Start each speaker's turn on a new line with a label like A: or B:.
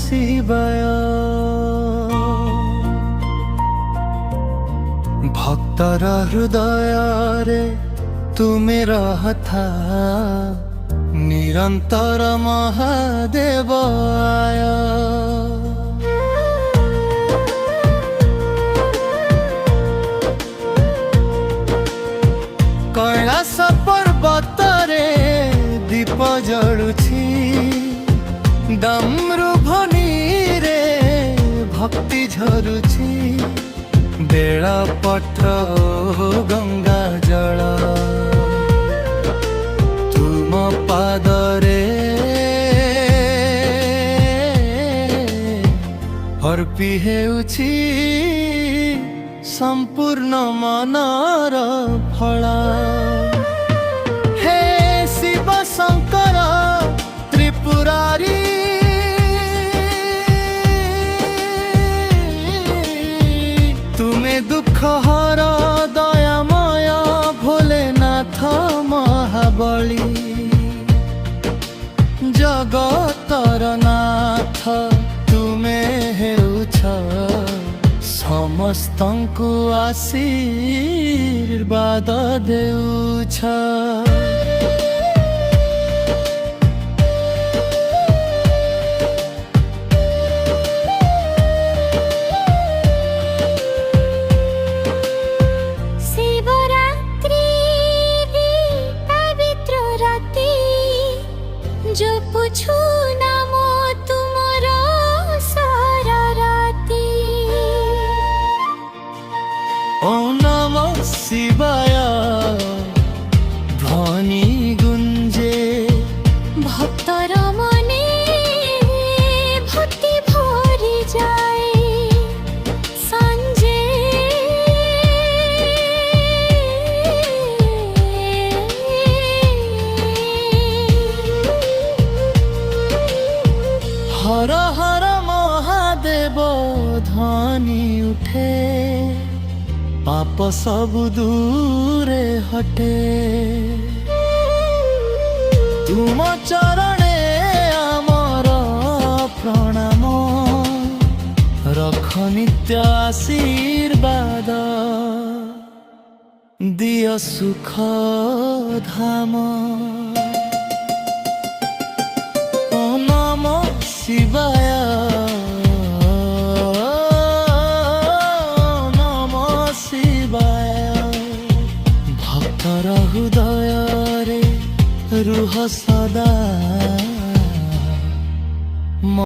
A: शिवाय। भक्तर हृदय रे तुमे रहथा निरंतर महादेव आय। कैलास पर्वत रे दीप जलुछि डमरू ध्वनि रे भक्ति झरुछि। बेला पत्र गंगा जल तुम पादरे अर्पी हेउछि संपूर्ण मनर फल। हे शिव शंकर त्रिपुरारी तुमे दुख हर दयामय भोलेनाथ महाबली। जगतर नाथ तुमे हेउछ समस्तंकु आशीर्वाद देउछ।
B: जो पूछू नाम तुमरो सारा राती।
A: ओम नमः शिवाय ध्वनि गुंजे
B: भक्तर मने भक्ति भरी जाए। संजे
A: हर हर महादेव ध्वनि उठे पाप सब दूरे हटे। तुम चरणे आमर प्रणाम रख नित्य आशीर्वाद। दिय सुख धाम शिवाय। नमः शिवाय भक्तर हृदय रे रुह सदा।